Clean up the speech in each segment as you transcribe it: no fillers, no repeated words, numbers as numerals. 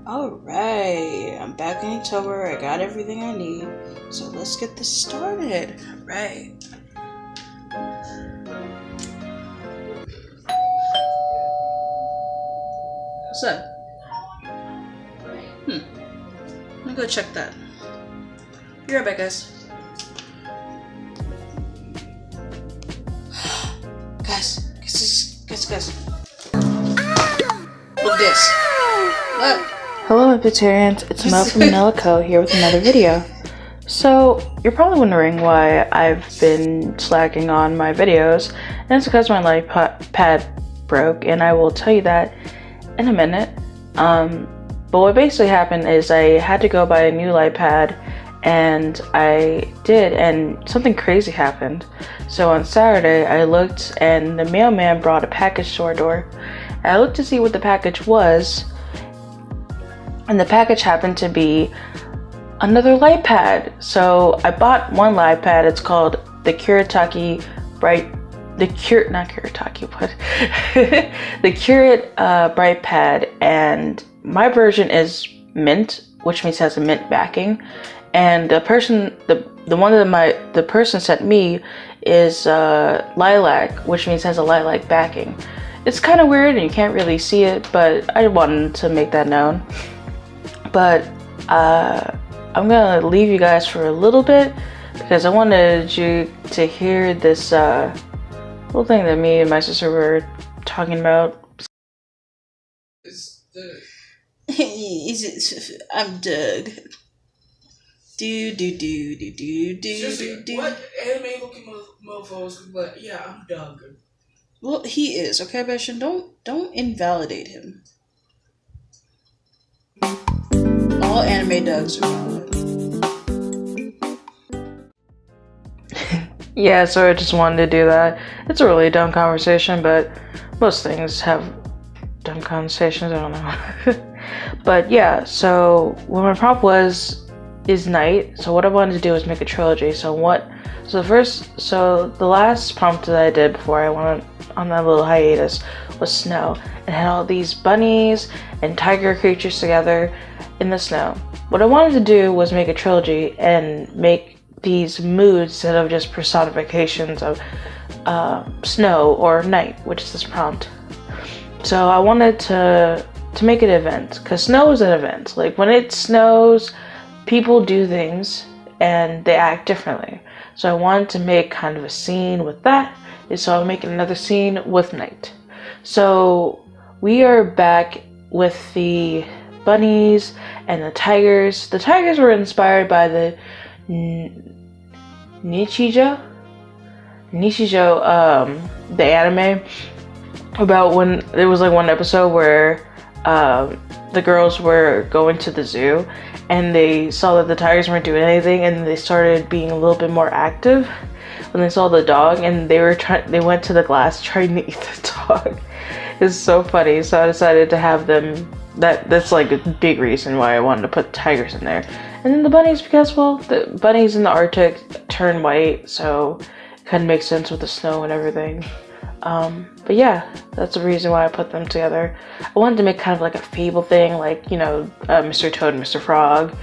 Alright, I'm back in Inktober. I got everything I need. So let's get this started. Right. What's up? Let me go check that. Be right back, guys. Guys. Look at this. Look. Hello Vegetarians, it's Mo from Lakey here with another video. So, you're probably wondering why I've been slacking on my videos, and it's because my light pad broke, and I will tell you that in a minute. But what basically happened is I had to go buy a new light pad, and I did, and something crazy happened. So on Saturday, I looked, and the mailman brought a package to our door. And I looked to see what the package was, and the package happened to be another light pad. So I bought one light pad. It's called the the Curate Bright Pad, and my version is mint, which means it has a mint backing. And the person sent me is lilac, which means it has a lilac backing. It's kind of weird and you can't really see it, but I wanted to make that known. But I'm gonna leave you guys for a little bit because I wanted you to hear this little thing that me and my sister were talking about. I'm Doug. What anime looking mofos? But yeah, I'm Doug. Well, he is, okay, Bashan? Don't invalidate him. All anime Dougs are valid. Yeah, so I just wanted to do that. It's a really dumb conversation, but most things have dumb conversations, I don't know. But yeah, so what my prompt is night. So what I wanted to do was make a trilogy. So the last prompt that I did before I went on that little hiatus was snow, and had all these bunnies and tiger creatures together in the snow. What I wanted to do was make a trilogy and make these moods instead of just personifications of snow or night, which is this prompt. So I wanted to make an event, because snow is an event. Like when it snows, people do things and they act differently. So I wanted to make kind of a scene with that, and so I'm making another scene with night. So we are back with the bunnies and the tigers. The tigers were inspired by the Nichijou, the anime, about when there was like one episode where the girls were going to the zoo and they saw that the tigers weren't doing anything, and they started being a little bit more active when they saw the dog, and they went to the glass trying to eat the dog. It's so funny. So I decided to have them, that's like a big reason why I wanted to put tigers in there. And then the bunnies, because, well, the bunnies in the Arctic turn white, so it kind of makes sense with the snow and everything. But yeah, that's the reason why I put them together. I wanted to make kind of like a fable thing, like, you know, Mr. Toad and Mr. Frog.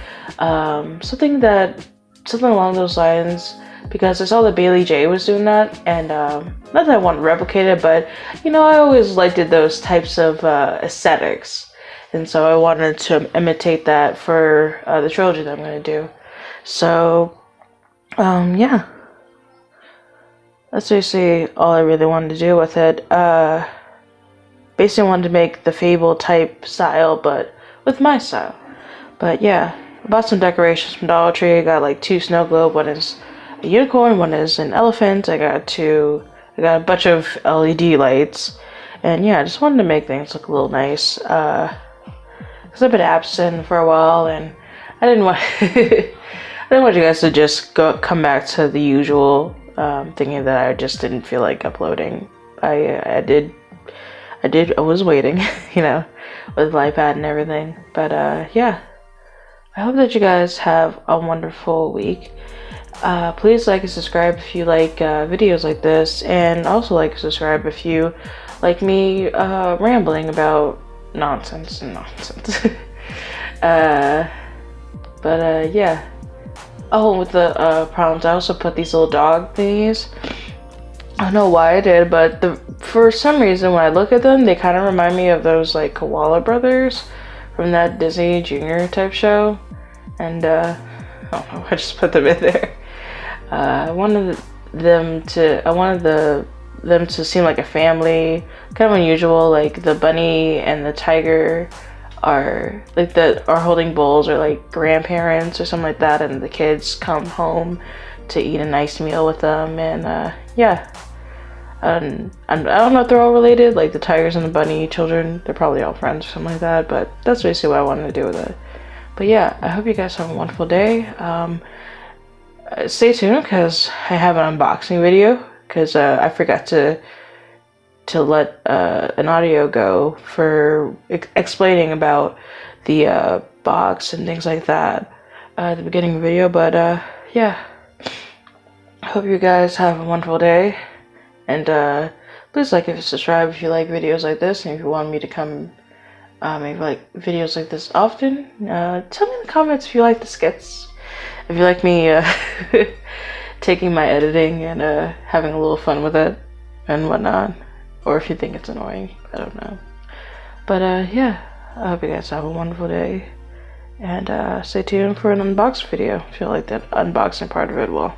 Something along those lines, because I saw that Bailey J was doing that, and not that I want to replicate it, but, you know, I always liked those types of aesthetics. And so I wanted to imitate that for the trilogy that I'm going to do. So, yeah. That's basically all I really wanted to do with it. Basically wanted to make the Fable type style, but with my style. But yeah, I bought some decorations from Dollar Tree. I got like 2 snow globe. One is a unicorn, one is an elephant. I got a bunch of LED lights. And yeah, I just wanted to make things look a little nice. Because I've been absent for a while, and I didn't want you guys to just come back to the usual thinking that I just didn't feel like uploading. I was waiting, you know, with the iPad and everything. But yeah, I hope that you guys have a wonderful week. Please like and subscribe if you like videos like this, and also like and subscribe if you like me rambling about nonsense. Yeah. Oh, with the prompts, I also put these little dog thingies. I don't know why I did, but for some reason when I look at them, they kind of remind me of those like Koala Brothers from that Disney Junior type show. And I don't know, I just put them in there. I wanted them to seem like a family, kind of unusual. Like the bunny and the tiger are holding bowls, or like grandparents or something like that, and the kids come home to eat a nice meal with them. And yeah, I don't know if they're all related, like the tigers and the bunny children, they're probably all friends or something like that, but that's basically what I wanted to do with it. But yeah, I hope you guys have a wonderful day. Stay tuned because I have an unboxing video, because I forgot to let an audio go for explaining about the box and things like that at the beginning of the video. But yeah, I hope you guys have a wonderful day, and please like and subscribe if you like videos like this, and if you want me to come make like videos like this often. Tell me in the comments if you like the skits, if you like me taking my editing and having a little fun with it and whatnot, or if you think it's annoying. I don't know. But yeah, I hope you guys have a wonderful day, and stay tuned for an unboxing video. If you like that unboxing part of it, well,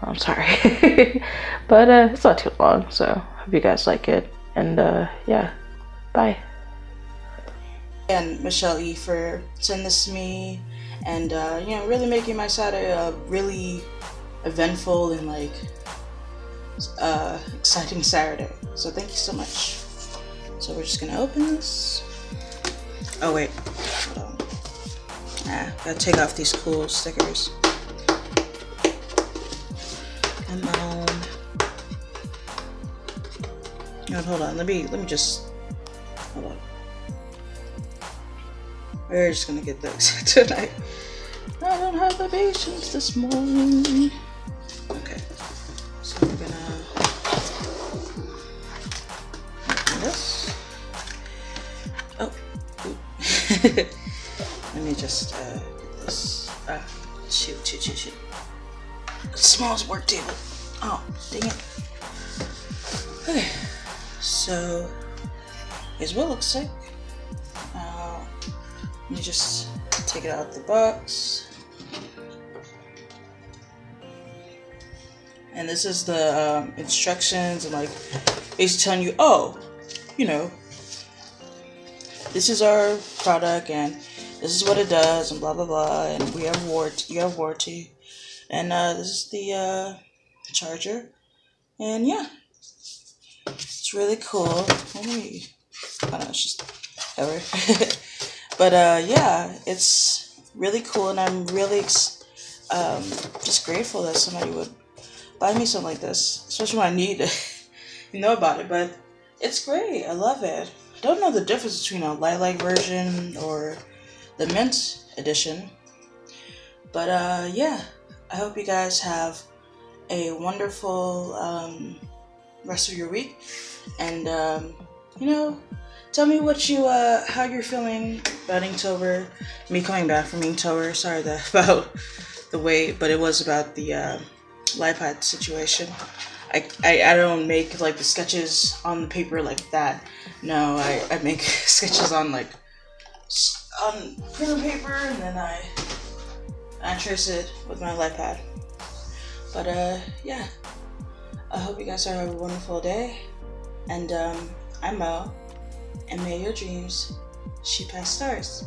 I'm sorry. But it's not too long, so hope you guys like it, and yeah, bye. And Michelle E for sending this to me, and you know, really making my Saturday a really eventful and like exciting Saturday. So thank you so much. So we're just gonna open this. Oh wait, hold on. Gotta take off these cool stickers. Come on. No, hold on. Let me just hold on. We're just gonna get this tonight. I don't have the patience this morning. Okay, so we're gonna open this. Oh, let me just get this. Shoot. Small's work table. Oh, dang it. Okay, so here's what it looks like. Let me just take it out of the box. And this is the instructions, and like basically telling you, oh, you know, this is our product and this is what it does and blah blah blah, and you have warranty, and this is the charger, and yeah, it's really cool. I don't know, it's just ever. But yeah, it's really cool, and I'm really just grateful that somebody would buy me something like this, especially when I need to know about it. But it's great. I love it. I don't know the difference between a lilac version or the mint edition. But yeah, I hope you guys have a wonderful rest of your week, and you know, tell me what how you're feeling about Inktober, me coming back from Inktober. Sorry about the wait, but it was about the live pad situation. I don't make like the sketches on the paper like that. No, I make sketches on like on printer paper, and then I trace it with my live pad. But yeah, I hope you guys have a wonderful day, and I'm Mo, and may your dreams shoot past stars.